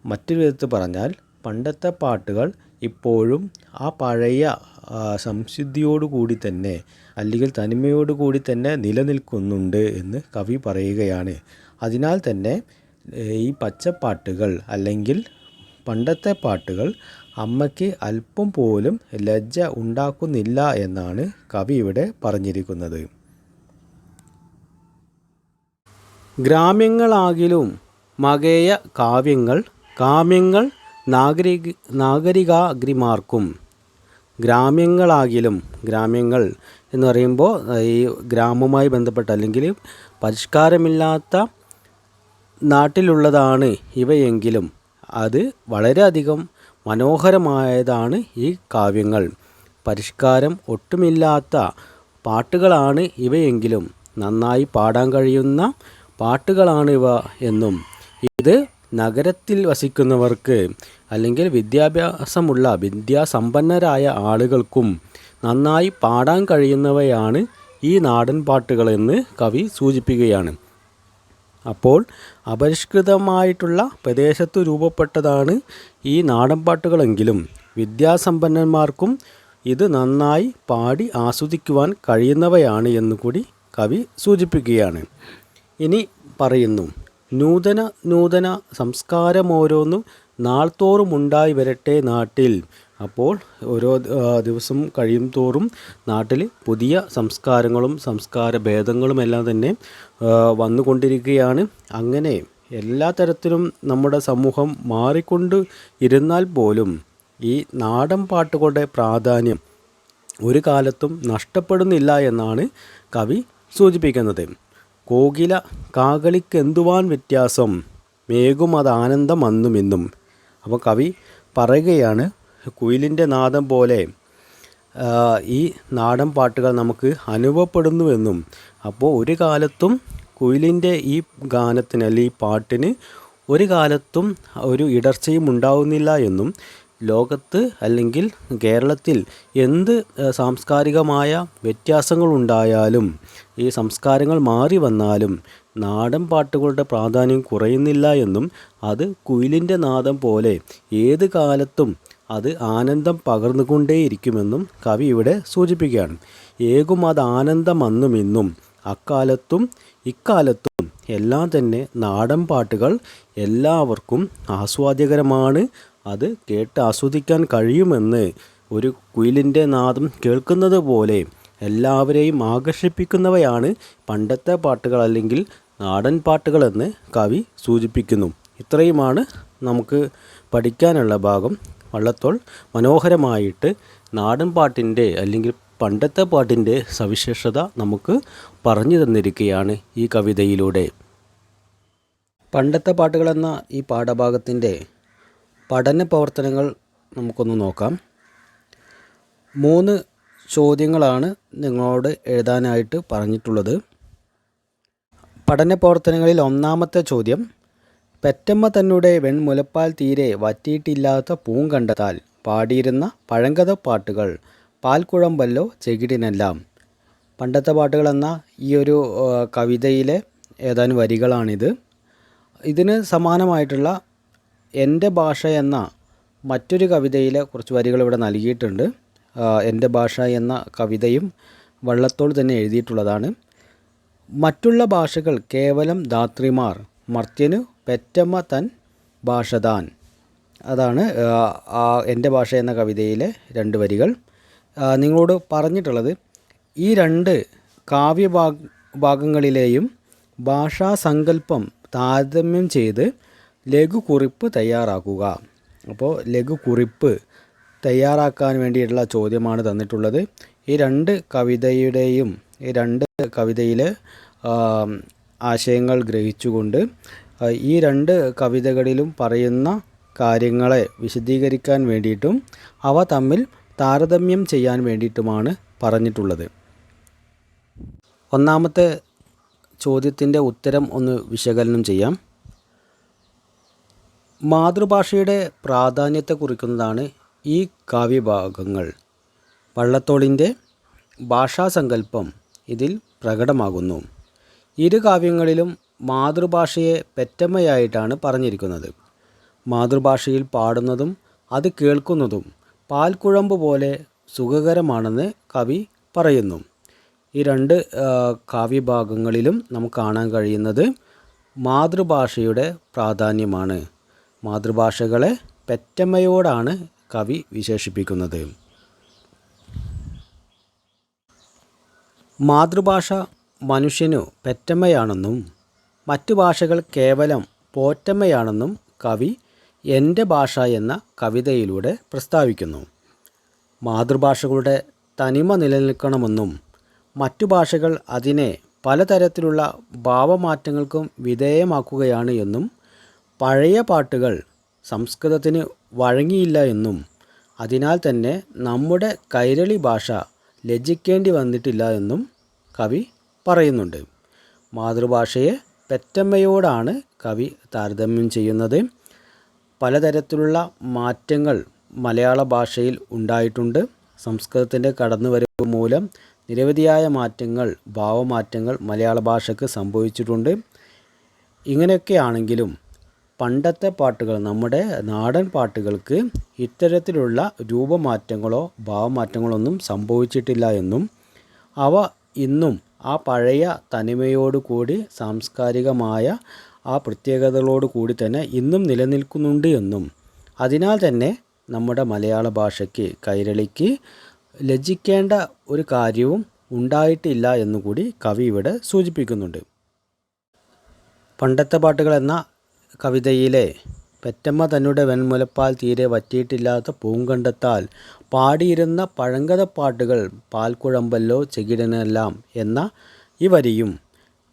മറ്റൊരു വിധത്തിൽ പറഞ്ഞാൽ പണ്ടത്തെ പാട്ടുകൾ ഇപ്പോഴും ആ പഴയ സംശുദ്ധിയോടുകൂടി തന്നെ അല്ലെങ്കിൽ തനിമയോടുകൂടി തന്നെ നിലനിൽക്കുന്നുണ്ട് എന്ന് കവി പറയുകയാണ്. അതിനാൽ തന്നെ ഈ പച്ചപ്പാട്ടുകൾ അല്ലെങ്കിൽ പണ്ടത്തെ പാട്ടുകൾ അമ്മയ്ക്ക് അല്പം പോലും ലജ്ജ ഉണ്ടാക്കുന്നില്ല എന്നാണ് കവി ഇവിടെ പറഞ്ഞിരിക്കുന്നത്. ഗ്രാമ്യങ്ങളാകിലും മകേയ കാവ്യങ്ങൾ നാഗരികാഗ്രിമാർക്കും. ഗ്രാമ്യങ്ങൾ എന്ന് പറയുമ്പോൾ ഈ ഗ്രാമവുമായി ബന്ധപ്പെട്ട അല്ലെങ്കിൽ പരിഷ്കാരമില്ലാത്ത നാട്ടിലുള്ളതാണ് ഇവയെങ്കിലും അത് വളരെയധികം മനോഹരമായതാണ് ഈ കാവ്യങ്ങൾ. പരിഷ്കാരം ഒട്ടുമില്ലാത്ത പാട്ടുകളാണ് ഇവയെങ്കിലും നന്നായി പാടാൻ കഴിയുന്ന പാട്ടുകളാണ് ഇവ എന്നും, ഇത് നഗരത്തിൽ വസിക്കുന്നവർക്ക് അല്ലെങ്കിൽ വിദ്യാസമ്പന്നരായ ആളുകൾക്കും നന്നായി പാടാൻ കഴിയുന്നവയാണ് ഈ നാടൻ പാട്ടുകളെന്ന് കവി സൂചിപ്പിക്കുകയാണ്. അപ്പോൾ അപരിഷ്കൃതമായിട്ടുള്ള പ്രദേശത്ത് രൂപപ്പെട്ടതാണ് ഈ നാടൻ പാട്ടുകളെങ്കിലും വിദ്യാസമ്പന്നന്മാർക്കും ഇത് നന്നായി പാടി ആസ്വദിക്കുവാൻ കഴിയുന്നവയാണ് എന്നുകൂടി കവി സൂചിപ്പിക്കുകയാണ്. ഇനി പറയുന്നു, നൂതന സംസ്കാരമോരോന്നും നാൾത്തോറും ഉണ്ടായി വരട്ടെ നാട്ടിൽ. അപ്പോൾ ഓരോ ദിവസം കഴിയും തോറും നാട്ടിൽ പുതിയ സംസ്കാരങ്ങളും സംസ്കാര ഭേദങ്ങളും എല്ലാം തന്നെ വന്നുകൊണ്ടിരിക്കുകയാണ്. അങ്ങനെ എല്ലാ തരത്തിലും നമ്മുടെ സമൂഹം മാറിക്കൊണ്ട് ഇരുന്നാൽ പോലും ഈ നാടൻ പാട്ടുകളുടെ പ്രാധാന്യം ഒരു കാലത്തും നഷ്ടപ്പെടുന്നില്ല എന്നാണ് കവി സൂചിപ്പിക്കുന്നത്. കോകില കാകളിക്കെന്തുവാൻ വ്യത്യാസം, മേഘും അതാനന്ദം അന്നുമിന്നും. അപ്പോൾ കവി പറയുകയാണ്, കുയിലിൻ്റെ നാദം പോലെ ഈ നാടൻ പാട്ടുകൾ നമുക്ക് അനുഭവപ്പെടുന്നുവെന്നും, അപ്പോൾ ഒരു കാലത്തും കുയിലിൻ്റെ ഈ ഗാനത്തിന് അല്ലെങ്കിൽ ഈ പാട്ടിന് ഒരു കാലത്തും ഒരു ഇടർച്ചയും ഉണ്ടാവുന്നില്ല എന്നും ലോകത്ത് അല്ലെങ്കിൽ കേരളത്തിൽ എന്ത് സാംസ്കാരികമായ വ്യത്യാസങ്ങളുണ്ടായാലും ഈ സംസ്കാരങ്ങൾ മാറി വന്നാലും നാടൻ പാട്ടുകളുടെ പ്രാധാന്യം കുറയുന്നില്ല എന്നും അത് കുയിലിൻ്റെ നാദം പോലെ ഏത് കാലത്തും അത് ആനന്ദം പകർന്നുകൊണ്ടേയിരിക്കുമെന്നും കവി ഇവിടെ സൂചിപ്പിക്കുകയാണ്. ഏകും അത് ആനന്ദം അന്നും ഇന്നും അക്കാലത്തും ഇക്കാലത്തും എല്ലാം തന്നെ നാടൻ പാട്ടുകൾ എല്ലാവർക്കും ആസ്വാദ്യകരമാണ്. അത് കേട്ട് ആസ്വദിക്കാൻ കഴിയുമെന്ന് ഒരു കുയിലിൻ്റെ നാദം കേൾക്കുന്നത് പോലെ എല്ലാവരെയും ആകർഷിപ്പിക്കുന്നവയാണ് പണ്ടത്തെ പാട്ടുകൾ അല്ലെങ്കിൽ നാടൻ പാട്ടുകളെന്ന് കവി സൂചിപ്പിക്കുന്നു. ഇത്രയുമാണ് നമുക്ക് പഠിക്കാനുള്ള ഭാഗം. വള്ളത്തോൾ മനോഹരമായിട്ട് നാടൻ പാട്ടിൻ്റെ അല്ലെങ്കിൽ പണ്ടത്തെ പാട്ടിൻ്റെ സവിശേഷത നമുക്ക് പറഞ്ഞു തന്നിരിക്കുകയാണ് ഈ കവിതയിലൂടെ. പണ്ടത്തെ പാട്ടുകളെന്ന ഈ പാഠഭാഗത്തിൻ്റെ പഠന പ്രവർത്തനങ്ങൾ നമുക്കൊന്ന് നോക്കാം. 3 ചോദ്യങ്ങളാണ് നിങ്ങളോട് എഴുതാനായിട്ട് പറഞ്ഞിട്ടുള്ളത്. പഠന പ്രവർത്തനങ്ങളിൽ ഒന്നാമത്തെ ചോദ്യം, പെറ്റമ്മ തന്നെ വെൺമുലപ്പാൽ തീരെ വറ്റിയിട്ടില്ലാത്ത പൂങ്കണ്ടത്താൽ പാടിയിരുന്ന പഴങ്കഥ പാട്ടുകൾ പാൽക്കുഴമ്പല്ലോ ചെകിടിനെല്ലാം. പണ്ടത്തെ പാട്ടുകളെന്ന ഈ ഒരു കവിതയിലെ ഏതാനും വരികളാണിത്. ഇതിന് സമാനമായിട്ടുള്ള എൻ്റെ ഭാഷ എന്ന മറ്റൊരു കവിതയിലെ കുറച്ച് വരികൾ ഇവിടെ നൽകിയിട്ടുണ്ട്. എൻ്റെ ഭാഷ എന്ന കവിതയും വള്ളത്തോൾ തന്നെ എഴുതിയിട്ടുള്ളതാണ്. മറ്റുള്ള ഭാഷകൾ കേവലം ധാത്രിമാർ, മർത്യനു പെറ്റമ്മ തൻ ഭാഷതാൻ. അതാണ് എൻ്റെ ഭാഷ എന്ന കവിതയിലെ 2 വരികൾ. നിങ്ങളോട് പറഞ്ഞിട്ടുള്ളത് ഈ 2 ഭാഗങ്ങളിലെയും ഭാഷാസങ്കല്പം താരതമ്യം ചെയ്ത് ലഘുകുറിപ്പ് തയ്യാറാക്കുക. അപ്പോൾ ലഘുകുറിപ്പ് തയ്യാറാക്കാൻ വേണ്ടിയിട്ടുള്ള ചോദ്യമാണ് തന്നിട്ടുള്ളത്. ഈ 2 കവിതയിലെ ആശയങ്ങൾ ഗ്രഹിച്ചുകൊണ്ട് ഈ 2 കവിതകളിലും പറയുന്ന കാര്യങ്ങളെ വിശദീകരിക്കാൻ വേണ്ടിയിട്ടും അവ തമ്മിൽ താരതമ്യം ചെയ്യാൻ വേണ്ടിയിട്ടുമാണ് പറഞ്ഞിട്ടുള്ളത്. ഒന്നാമത്തെ ചോദ്യത്തിൻ്റെ ഉത്തരം ഒന്ന് വിശകലനം ചെയ്യാം. മാതൃഭാഷയുടെ പ്രാധാന്യത്തെ കുറിക്കുന്നതാണ് ഈ കാവ്യഭാഗങ്ങൾ. വള്ളത്തോളിൻ്റെ ഭാഷാസങ്കല്പം ഇതിൽ പ്രകടമാകുന്നു. 2 കാവ്യങ്ങളിലും മാതൃഭാഷയെ പെറ്റമ്മയായിട്ടാണ് പറഞ്ഞിരിക്കുന്നത്. മാതൃഭാഷയിൽ പാടുന്നതും അത് കേൾക്കുന്നതും പാൽക്കുഴമ്പ് പോലെ സുഖകരമാണെന്ന് കവി പറയുന്നു. ഈ 2 കാവ്യഭാഗങ്ങളിലും നമുക്ക് കാണാൻ കഴിയുന്നത് മാതൃഭാഷയുടെ പ്രാധാന്യമാണ്. മാതൃഭാഷകളെ പെറ്റമ്മയോടാണ് കവി വിശേഷിപ്പിക്കുന്നത്. മാതൃഭാഷ മനുഷ്യനു പെറ്റമ്മയാണെന്നും മറ്റു ഭാഷകൾ കേവലം പോറ്റമ്മയാണെന്നും കവി എൻ്റെ ഭാഷ എന്ന കവിതയിലൂടെ പ്രസ്താവിക്കുന്നു. മാതൃഭാഷകളുടെ തനിമ നിലനിൽക്കണമെന്നും മറ്റു ഭാഷകൾ അതിനെ പലതരത്തിലുള്ള ഭാവമാറ്റങ്ങൾക്കും വിധേയമാക്കുകയാണ് എന്നും പഴയ പാട്ടുകൾ സംസ്കൃതത്തിന് വഴങ്ങിയില്ല എന്നും അതിനാൽ തന്നെ നമ്മുടെ കൈരളി ഭാഷ ലജ്ജിക്കേണ്ടി വന്നിട്ടില്ല എന്നും കവി പറയുന്നുണ്ട്. മാതൃഭാഷയെ പെറ്റമ്മയോടാണ് കവി താരതമ്യം ചെയ്യുന്നത്. പലതരത്തിലുള്ള മാറ്റങ്ങൾ മലയാള ഭാഷയിൽ ഉണ്ടായിട്ടുണ്ട്. സംസ്കൃതത്തിൻ്റെ കടന്നുവരവ് മൂലം നിരവധിയായ മാറ്റങ്ങൾ, ഭാവമാറ്റങ്ങൾ മലയാള ഭാഷയ്ക്ക് സംഭവിച്ചിട്ടുണ്ട്. ഇങ്ങനെയൊക്കെയാണെങ്കിലും പണ്ടത്തെ പാട്ടുകൾ, നമ്മുടെ നാടൻ പാട്ടുകൾക്ക് ഇത്തരത്തിലുള്ള രൂപമാറ്റങ്ങളോ ഭാവമാറ്റങ്ങളൊന്നും സംഭവിച്ചിട്ടില്ല എന്നും അവ ഇന്നും ആ പഴയ തനിമയോടുകൂടി സാംസ്കാരികമായ ആ പ്രത്യേകതകളോട് കൂടി തന്നെ ഇന്നും നിലനിൽക്കുന്നുണ്ട് എന്നും അതിനാൽ തന്നെ നമ്മുടെ മലയാള ഭാഷയ്ക്ക്, കൈരളിക്ക് ലജ്ജിക്കേണ്ട ഒരു കാര്യവും ഉണ്ടായിട്ടില്ല എന്നുകൂടി കവി ഇവിടെ സൂചിപ്പിക്കുന്നുണ്ട്. പണ്ടത്തെ പാട്ടുകൾ എന്ന കവിതയിലെ പെറ്റമ്മ തന്നെ വെൺമുലപ്പാൽ തീരെ വറ്റിയിട്ടില്ലാത്ത പൂങ്കണ്ടത്താൽ പാടിയിരുന്ന പഴങ്കഥ പാട്ടുകൾ പാൽക്കുഴമ്പല്ലോ ചെകിടനെല്ലാം എന്ന ഈ വരിയും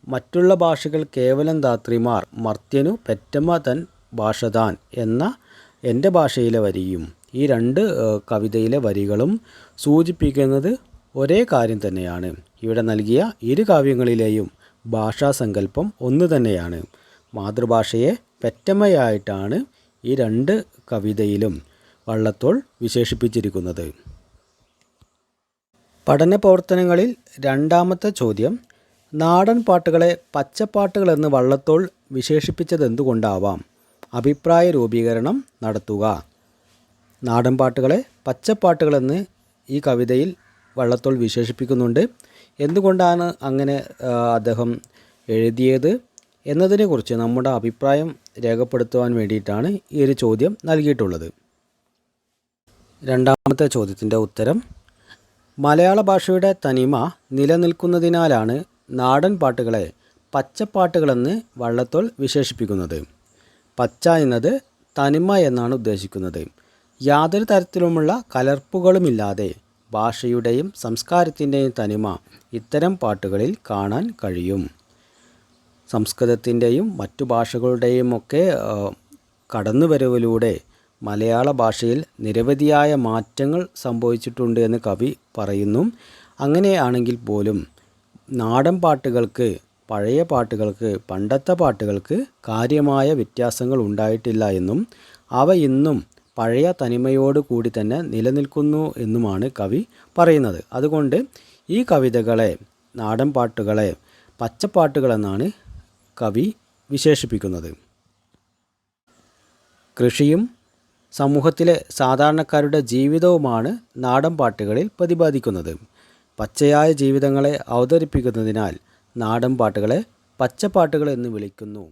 മറ്റുള്ള ഭാഷകൾ കേവലം ധാത്രിമാർ, മർത്യനു പെറ്റമ്മ തൻ ഭാഷതാൻ എന്ന എൻ്റെ ഭാഷയിലെ വരിയും ഈ 2 കവിതയിലെ വരികളും സൂചിപ്പിക്കുന്നത് ഒരേ കാര്യം തന്നെയാണ്. ഇവിടെ നൽകിയ 2 കാവ്യങ്ങളിലെയും ഭാഷാസങ്കല്പം ഒന്ന് തന്നെയാണ്. മാതൃഭാഷയെ പെറ്റമ്മയായിട്ടാണ് ഈ രണ്ട് കവിതയിലും വള്ളത്തോൾ വിശേഷിപ്പിച്ചിരിക്കുന്നത്. പഠന പ്രവർത്തനങ്ങളിൽ രണ്ടാമത്തെ ചോദ്യം, നാടൻ പാട്ടുകളെ പച്ചപ്പാട്ടുകളെന്ന് വള്ളത്തോൾ വിശേഷിപ്പിച്ചതെന്തുകൊണ്ടാവാം? അഭിപ്രായ രൂപീകരണം നടത്തുക. നാടൻ പാട്ടുകളെ പച്ചപ്പാട്ടുകളെന്ന് ഈ കവിതയിൽ വള്ളത്തോൾ വിശേഷിപ്പിക്കുന്നുണ്ട്. എന്തുകൊണ്ടാണ് അങ്ങനെ അദ്ദേഹം എഴുതിയത് എന്നതിനെക്കുറിച്ച് നമ്മുടെ അഭിപ്രായം രേഖപ്പെടുത്തുവാൻ വേണ്ടിയിട്ടാണ് ഈ ഒരു ചോദ്യം നൽകിയിട്ടുള്ളത്. രണ്ടാമത്തെ ചോദ്യത്തിൻ്റെ ഉത്തരം, മലയാള ഭാഷയുടെ തനിമ നിലനിൽക്കുന്നതിനാലാണ് നാടൻ പാട്ടുകളെ പച്ചപ്പാട്ടുകളെന്ന് വള്ളത്തോൾ വിശേഷിപ്പിക്കുന്നത്. പച്ച എന്നത് തനിമ എന്നാണ് ഉദ്ദേശിക്കുന്നത്. യാതൊരു തരത്തിലുമുള്ള കലർപ്പുകളുമില്ലാതെ ഭാഷയുടെയും സംസ്കാരത്തിൻ്റെയും തനിമ ഇത്തരം പാട്ടുകളിൽ കാണാൻ കഴിയും. സംസ്കൃതത്തിൻ്റെയും മറ്റു ഭാഷകളുടെയും ഒക്കെ കടന്നുവരവിലൂടെ മലയാള ഭാഷയിൽ നിരവധിയായ മാറ്റങ്ങൾ സംഭവിച്ചിട്ടുണ്ട് എന്ന് കവി പറയുന്നു. അങ്ങനെയാണെങ്കിൽ പോലും നാടൻ പാട്ടുകൾക്ക്, പഴയ പാട്ടുകൾക്ക്, പണ്ടത്തെ പാട്ടുകൾക്ക് കാര്യമായ വ്യത്യാസങ്ങൾ ഉണ്ടായിട്ടില്ല എന്നും അവ ഇന്നും പഴയ തനിമയോട് കൂടി തന്നെ നിലനിൽക്കുന്നു എന്നുമാണ് കവി പറയുന്നത്. അതുകൊണ്ട് ഈ കവിതകളെ, നാടൻ പാട്ടുകളെ പച്ചപ്പാട്ടുകളെന്നാണ് കവി വിശേഷിപ്പിക്കുന്നത്. കൃഷിയും സമൂഹത്തിലെ സാധാരണക്കാരുടെ ജീവിതവുമാണ് നാടൻ പാട്ടുകളിൽ പ്രതിപാദിക്കുന്നത്. പച്ചയായ ജീവിതങ്ങളെ അവതരിപ്പിക്കുന്നതിനാൽ നാടൻ പാട്ടുകളെ പച്ചപ്പാട്ടുകൾ എന്ന് വിളിക്കുന്നു.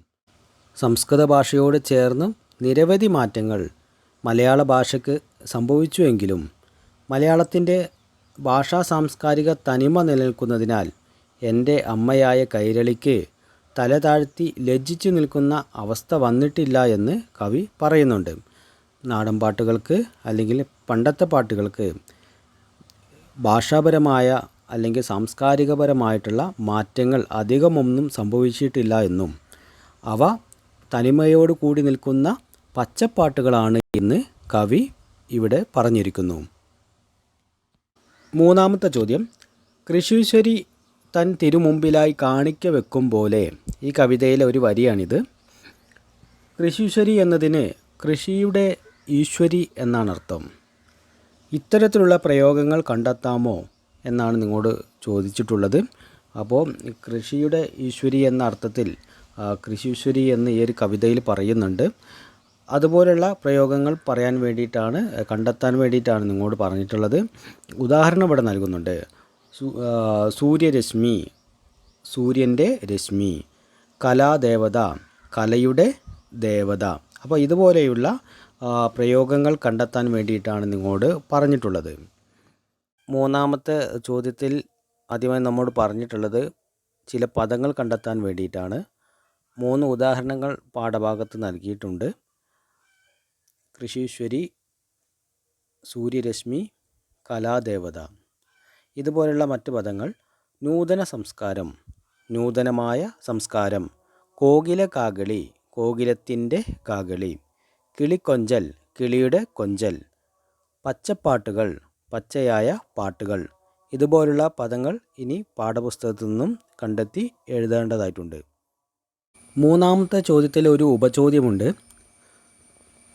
സംസ്കൃത ഭാഷയോട് ചേർന്ന് നിരവധി മാറ്റങ്ങൾ മലയാള ഭാഷയ്ക്ക് സംഭവിച്ചുവെങ്കിലും മലയാളത്തിൻ്റെ ഭാഷാ സാംസ്കാരിക തനിമ നിലനിൽക്കുന്നതിനാൽ എൻ്റെ അമ്മയായ കൈരളിക്ക് തല താഴ്ത്തി ലജ്ജിച്ചു നിൽക്കുന്ന അവസ്ഥ വന്നിട്ടില്ല എന്ന് കവി പറയുന്നുണ്ട്. നാടൻ പാട്ടുകൾക്ക് അല്ലെങ്കിൽ പണ്ടത്തെ പാട്ടുകൾക്ക് ഭാഷാപരമായ അല്ലെങ്കിൽ സാംസ്കാരികപരമായിട്ടുള്ള മാറ്റങ്ങൾ അധികമൊന്നും സംഭവിച്ചിട്ടില്ല എന്നും അവ തനിമയോട് കൂടി നിൽക്കുന്ന പച്ചപ്പാട്ടുകളാണ് എന്ന് കവി ഇവിടെ പറഞ്ഞിരിക്കുന്നു. മൂന്നാമത്തെ ചോദ്യം, കൃഷീശ്വരി തൻ തിരുമുമ്പിലായി കാണിക്ക വെക്കും പോലെ. ഈ കവിതയിലെ ഒരു വരിയാണിത്. കൃഷീശ്വരി എന്നതിന് കൃഷിയുടെ ഈശ്വരി എന്നാണ് അർത്ഥം. ഇത്തരത്തിലുള്ള പ്രയോഗങ്ങൾ കണ്ടെത്താമോ എന്നാണ് നിങ്ങളോട് ചോദിച്ചിട്ടുള്ളത്. അപ്പോൾ കൃഷിയുടെ ഈശ്വരി എന്ന അർത്ഥത്തിൽ കൃഷീശ്വരി എന്ന് ഈ ഒരു കവിതയിൽ പറയുന്നുണ്ട്. അതുപോലുള്ള പ്രയോഗങ്ങൾ പറയാൻ വേണ്ടിയിട്ടാണ്, കണ്ടെത്താൻ വേണ്ടിയിട്ടാണ് നിങ്ങളോട് പറഞ്ഞിട്ടുള്ളത്. ഉദാഹരണം ഇവിടെ നൽകുന്നുണ്ട്. സൂര്യരശ്മി, സൂര്യൻ്റെ രശ്മി. കലാദേവത, കലയുടെ ദേവത. അപ്പോൾ ഇതുപോലെയുള്ള പ്രയോഗങ്ങൾ കണ്ടെത്താൻ വേണ്ടിയിട്ടാണ് നിങ്ങളോട് പറഞ്ഞിട്ടുള്ളത്. മൂന്നാമത്തെ ചോദ്യത്തിൽ ആദ്യമായി നമ്മോട് പറഞ്ഞിട്ടുള്ളത് ചില പദങ്ങൾ കണ്ടെത്താൻ വേണ്ടിയിട്ടാണ്. 3 ഉദാഹരണങ്ങൾ പാഠഭാഗത്ത് നൽകിയിട്ടുണ്ട്. കൃഷീശ്വരി, സൂര്യരശ്മി, കലാദേവത. ഇതുപോലുള്ള മറ്റ് പദങ്ങൾ: നൂതന സംസ്കാരം, നൂതനമായ സംസ്കാരം. കോകില കാകളി, കോകിലത്തിൻ്റെ കാകളി. കിളിക്കൊഞ്ചൽ, കിളിയുടെ കൊഞ്ചൽ. പച്ചപ്പാട്ടുകൾ, പച്ചയായ പാട്ടുകൾ. ഇതുപോലുള്ള പദങ്ങൾ ഇനി പാഠപുസ്തകത്തിൽ നിന്നും കണ്ടെത്തി എഴുതേണ്ടതായിട്ടുണ്ട്. മൂന്നാമത്തെ ചോദ്യത്തിൽ ഒരു ഉപചോദ്യമുണ്ട്.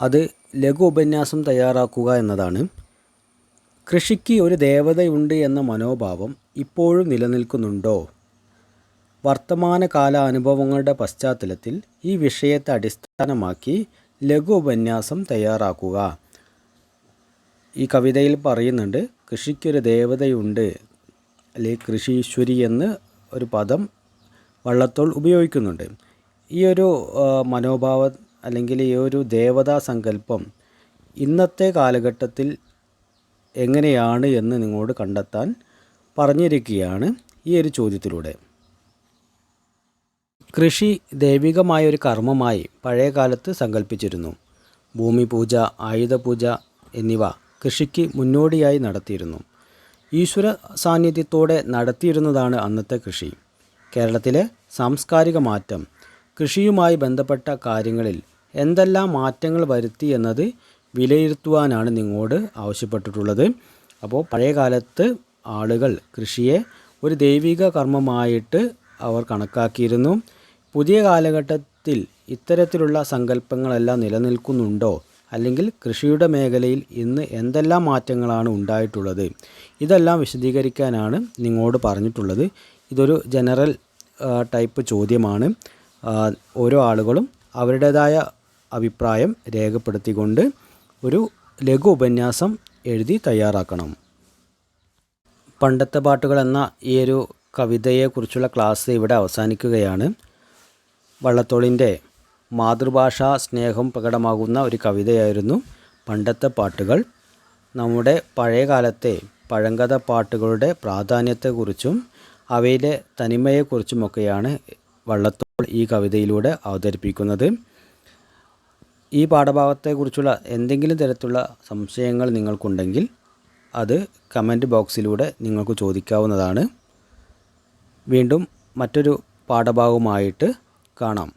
അത് ലഘു ഉപന്യാസം തയ്യാറാക്കുക എന്നതാണ്. കൃഷിക്ക് ഒരു ദേവതയുണ്ട് എന്ന മനോഭാവം ഇപ്പോഴും നിലനിൽക്കുന്നുണ്ടോ? വർത്തമാനകാല അനുഭവങ്ങളുടെ പശ്ചാത്തലത്തിൽ ഈ വിഷയത്തെ അടിസ്ഥാനമാക്കി ലഘു ഉപന്യാസം തയ്യാറാക്കുക. ഈ കവിതയിൽ പറയുന്നുണ്ട് കൃഷിക്കൊരു ദേവതയുണ്ട്, അല്ലെങ്കിൽ കൃഷീശ്വരി എന്ന് ഒരു പദം വള്ളത്തോൾ ഉപയോഗിക്കുന്നുണ്ട്. ഈ ഒരു മനോഭാവം അല്ലെങ്കിൽ ഈ ഒരു ദേവതാ സങ്കല്പം ഇന്നത്തെ കാലഘട്ടത്തിൽ എങ്ങനെയാണ് എന്ന് നിങ്ങളോട് കണ്ടെത്താൻ പറഞ്ഞിരിക്കുകയാണ് ഈ ഒരു ചോദ്യത്തിലൂടെ. കൃഷി ദൈവികമായൊരു കർമ്മമായി പഴയ കാലത്ത് സങ്കല്പിച്ചിരുന്നു. ഭൂമി പൂജ, ആയുധപൂജ എന്നിവ കൃഷിക്ക് മുന്നോടിയായി നടത്തിയിരുന്നു. ഈശ്വര സാന്നിധ്യത്തോടെ നടത്തിയിരുന്നതാണ് അന്നത്തെ കൃഷി. കേരളത്തിലെ സാംസ്കാരിക മാറ്റം കൃഷിയുമായി ബന്ധപ്പെട്ട കാര്യങ്ങളിൽ എന്തെല്ലാം മാറ്റങ്ങൾ വരുത്തി എന്നത് വിലയിരുത്തുവാനാണ് നിങ്ങളോട് ആവശ്യപ്പെട്ടിട്ടുള്ളത്. അപ്പോൾ പഴയ കാലത്ത് ആളുകൾ കൃഷിയെ ഒരു ദൈവിക കർമ്മമായിട്ട് അവർ കണക്കാക്കിയിരുന്നു. പുതിയ കാലഘട്ടത്തിൽ ഇത്തരത്തിലുള്ള സങ്കല്പങ്ങളെല്ലാം നിലനിൽക്കുന്നുണ്ടോ, അല്ലെങ്കിൽ കൃഷിയുടെ മേഖലയിൽ ഇന്ന് എന്തെല്ലാം മാറ്റങ്ങളാണ് ഉണ്ടായിട്ടുള്ളത്, ഇതെല്ലാം വിശദീകരിക്കാനാണ് നിങ്ങളോട് പറഞ്ഞിട്ടുള്ളത്. ഇതൊരു ജനറൽ ടൈപ്പ് ചോദ്യമാണ്. ഓരോ ആളുകളും അവരുടേതായ അഭിപ്രായം രേഖപ്പെടുത്തിക്കൊണ്ട് ഒരു ലഘു ഉപന്യാസം എഴുതി തയ്യാറാക്കണം. പണ്ടത്തെ പാട്ടുകൾ എന്ന ഈ ഒരു കവിതയെക്കുറിച്ചുള്ള ക്ലാസ് ഇവിടെ അവസാനിക്കുകയാണ്. വള്ളത്തോളിൻ്റെ മാതൃഭാഷാ സ്നേഹം പ്രകടമാകുന്ന ഒരു കവിതയായിരുന്നു പണ്ടത്തെ പാട്ടുകൾ. നമ്മുടെ പഴയ കാലത്തെ പഴങ്കഥ പാട്ടുകളുടെ പ്രാധാന്യത്തെക്കുറിച്ചും അവയിലെ തനിമയെക്കുറിച്ചുമൊക്കെയാണ് വള്ളത്തോൾ ഈ കവിതയിലൂടെ അവതരിപ്പിക്കുന്നത്. ഈ പാഠഭാഗത്തെക്കുറിച്ചുള്ള എന്തെങ്കിലും തരത്തിലുള്ള സംശയങ്ങൾ നിങ്ങൾക്കുണ്ടെങ്കിൽ അത് കമൻറ്റ് ബോക്സിലൂടെ നിങ്ങൾക്ക് ചോദിക്കാവുന്നതാണ്. വീണ്ടും മറ്റൊരു പാഠഭാഗവുമായിട്ട് കാണാം.